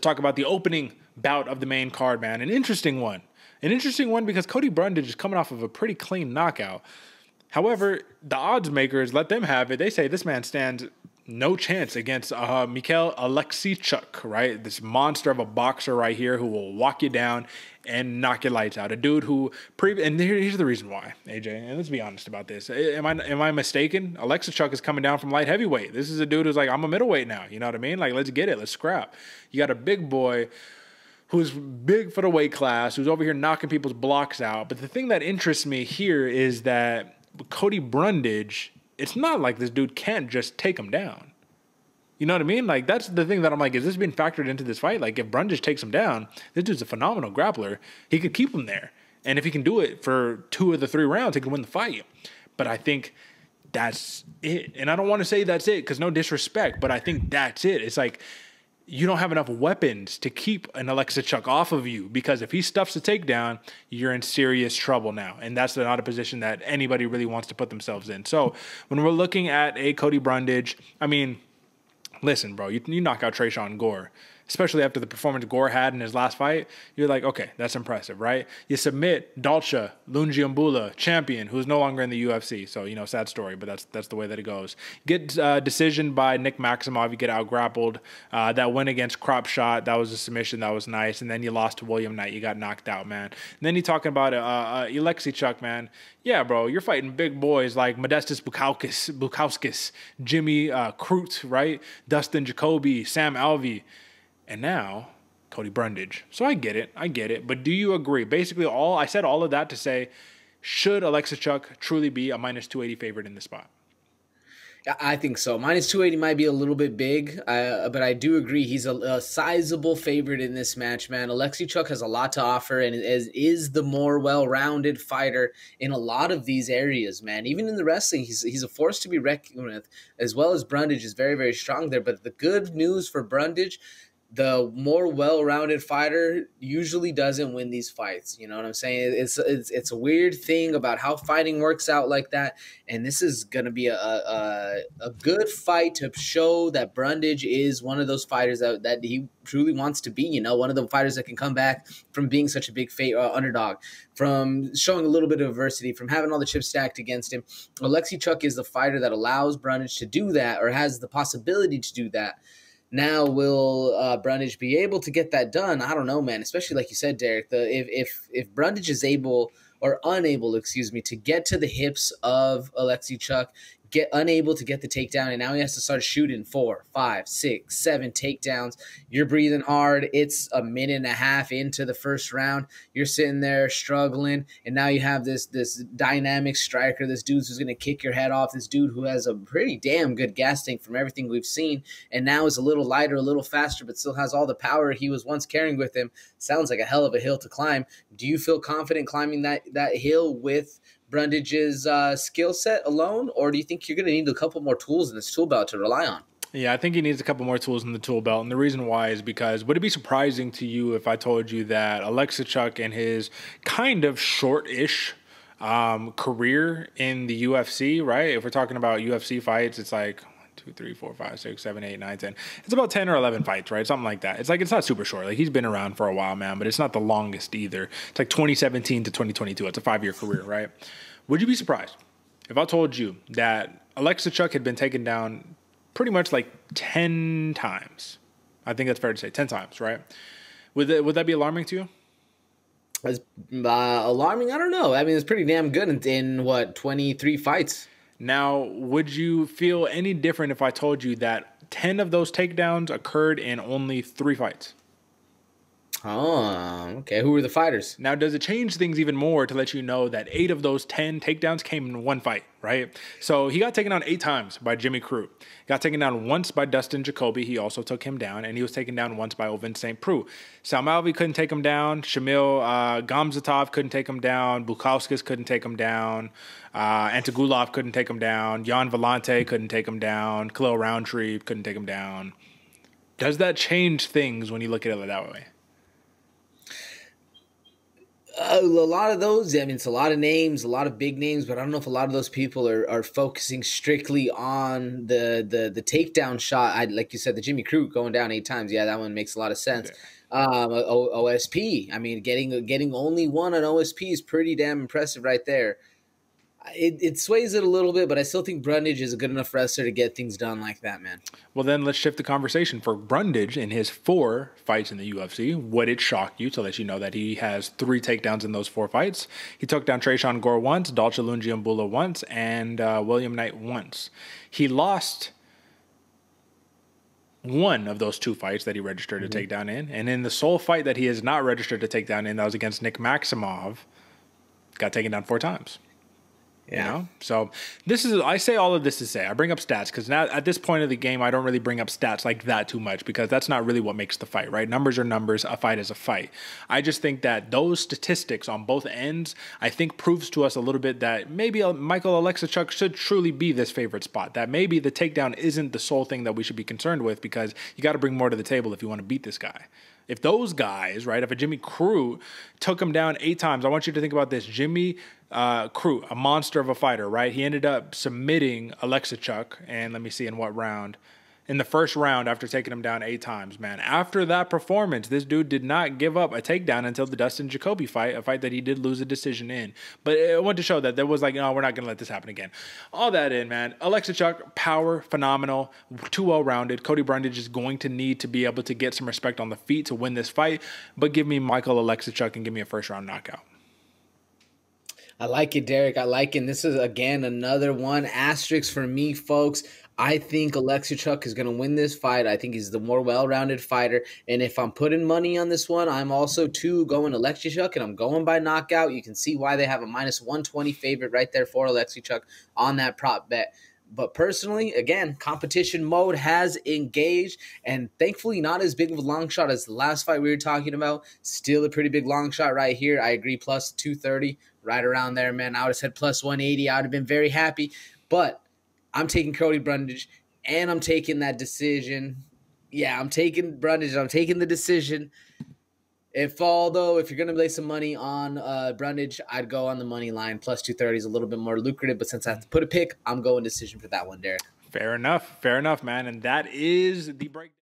talk about the opening bout of the main card, man. An interesting one. An interesting one because Cody Brundage is coming off of a pretty clean knockout. However, the odds makers let them have it. They say this man stands no chance against Michał Oleksiejczuk, right? This monster of a boxer right here who will walk you down and knock your lights out. A dude who, and here's the reason why, AJ, and let's be honest about this. Am I mistaken? Oleksiejczuk is coming down from light heavyweight. This is a dude who's like, I'm a middleweight now. You know what I mean? Like, let's get it. Let's scrap. You got a big boy who's big for the weight class, who's over here knocking people's blocks out. But the thing that interests me here is that Cody Brundage, it's not like this dude can't just take him down. You know what I mean? Like, that's the thing that I'm like, is this being factored into this fight? Like, if Brundage takes him down, this dude's a phenomenal grappler. He could keep him there. And if he can do it for 2 of the 3 rounds, he can win the fight. But I think that's it. And I don't want to say that's it because no disrespect, but I think that's it. It's like, you don't have enough weapons to keep an Oleksiejczuk off of you because if he stuffs the takedown, you're in serious trouble now. And that's not a position that anybody really wants to put themselves in. So when we're looking at a Cody Brundage, I mean, listen, bro, you knock out Tresean Gore, especially after the performance Gore had in his last fight. You're like, okay, that's impressive, right? You submit Dalcha Lungiambula, champion, who's no longer in the UFC. So, you know, sad story, but that's the way that it goes. Get decision by Nick Maximov. You get out-grappled. That win against Cropshot, that was a submission. That was nice. And then you lost to William Knight. You got knocked out, man. And then you're talking about Oleksiejczuk, man. Yeah, bro, you're fighting big boys like Modestas Bukauskas, Jimmy Crute, right? Dustin Jacoby, Sam Alvey. And now, Cody Brundage. So I get it. But do you agree? Basically, I said all of that to say, should Oleksiejczuk truly be a minus 280 favorite in this spot? I think so. Minus 280 might be a little bit big, but I do agree he's a sizable favorite in this match, man. Oleksiejczuk has a lot to offer and is the more well-rounded fighter in a lot of these areas, man. Even in the wrestling, he's a force to be reckoned with, as well as Brundage is very, very strong there. But the good news for Brundage, the more well-rounded fighter usually doesn't win these fights. You know what I'm saying? It's a weird thing about how fighting works out like that. And this is going to be a good fight to show that Brundage is one of those fighters that he truly wants to be, you know, one of the fighters that can come back from being such a big underdog, from showing a little bit of adversity, from having all the chips stacked against him. Oleksiejczuk is the fighter that allows Brundage to do that, or has the possibility to do that. Now, will Brundage be able to get that done? I don't know, man. Especially like you said, Derek. If Brundage is able or unable, to get to the hips of Oleksiejczuk, unable to get the takedown, and now he has to start shooting 4, 5, 6, 7 takedowns. You're breathing hard. It's a minute and a half into the first round. You're sitting there struggling, and now you have this dynamic striker, this dude who's going to kick your head off, this dude who has a pretty damn good gas tank from everything we've seen, and now is a little lighter, a little faster, but still has all the power he was once carrying with him. Sounds like a hell of a hill to climb. Do you feel confident climbing that hill with Brundage's skill set alone, or do you think you're going to need a couple more tools in this tool belt to rely on? Yeah, I think he needs a couple more tools in the tool belt. And the reason why is because would it be surprising to you if I told you that Oleksiejczuk in his kind of short-ish career in the UFC, right? If we're talking about UFC fights, it's like 2, 3, 4, 5, 6, 7, 8, 9, 10. It's about 10 or 11 fights, right? Something like that. It's like, it's not super short. Like, he's been around for a while, man, but it's not the longest either. It's like 2017 to 2022. It's a 5-year career, right? Would you be surprised if I told you that Oleksiejczuk had been taken down pretty much like 10 times? I think that's fair to say, 10 times, right? Would that be alarming to you? As alarming? I don't know. I mean, it's pretty damn good in what, 23 fights? Now, would you feel any different if I told you that 10 of those takedowns occurred in only 3 fights? Oh, okay. Who were the fighters? Now, does it change things even more to let you know that 8 of those 10 takedowns came in 1 fight, right? So he got taken down 8 times by Jimmy Crute. Got taken down once by Dustin Jacoby. He also took him down. And he was taken down once by Ovin St. Preux. Sam Alvey couldn't take him down. Shamil Gamzatov couldn't take him down. Bukauskas couldn't take him down. Antigulov couldn't take him down. Jan Vellante couldn't take him down. Khalil Roundtree couldn't take him down. Does that change things when you look at it that way? A lot of those, I mean, it's a lot of names, a lot of big names, but I don't know if a lot of those people are focusing strictly on the takedown shot. Like you said, the Jimmy Crute going down 8 times. Yeah, that one makes a lot of sense. OSP, I mean, getting only one on OSP is pretty damn impressive right there. It sways it a little bit, but I still think Brundage is a good enough wrestler to get things done like that, man. Well, then let's shift the conversation. For Brundage, in his 4 fights in the UFC, would it shock you to let you know that he has 3 takedowns in those 4 fights? He took down Tresean Gore once, Dalcha Lungiambula once, and William Knight once. He lost one of those 2 fights that he registered a takedown in, and in the sole fight that he has not registered a takedown in, that was against Nick Maximov, got taken down 4 times. Yeah. You know? So I say all of this to say, I bring up stats because now at this point of the game, I don't really bring up stats like that too much because that's not really what makes the fight, right? Numbers are numbers. A fight is a fight. I just think that those statistics on both ends, I think proves to us a little bit that maybe Michael Oleksiejczuk should truly be this favorite spot, that maybe the takedown isn't the sole thing that we should be concerned with because you got to bring more to the table if you want to beat this guy. If those guys, right, if a Jimmy Crute took him down 8 times, I want you to think about this. Jimmy Crute, a monster of a fighter, right? He ended up submitting Oleksiejczuk, and let me see in what round. In the first round after taking him down 8 times, man. After that performance, this dude did not give up a takedown until the Dustin Jacoby fight, a fight that he did lose a decision in. But it went to show that there was like, no, we're not going to let this happen again. All that in, man. Oleksiejczuk, power, phenomenal, too well-rounded. Cody Brundage is going to need to be able to get some respect on the feet to win this fight. But give me Michael Oleksiejczuk and give me a first-round knockout. I like it, Derek. I like it. And this is, again, another one asterisk for me, folks. I think Oleksiejczuk is going to win this fight. I think he's the more well-rounded fighter. And if I'm putting money on this one, I'm also, too, going Oleksiejczuk, and I'm going by knockout. You can see why they have a minus 120 favorite right there for Oleksiejczuk on that prop bet. But personally, again, competition mode has engaged, and thankfully not as big of a long shot as the last fight we were talking about. Still a pretty big long shot right here. I agree, plus 230, right around there, man. I would have said plus 180. I would have been very happy. But I'm taking Cody Brundage, and I'm taking that decision. Yeah, I'm taking Brundage. I'm taking the decision. If you're going to lay some money on Brundage, I'd go on the money line. Plus 230 is a little bit more lucrative, but since I have to put a pick, I'm going decision for that one, Derek. Fair enough, man. And that is the break.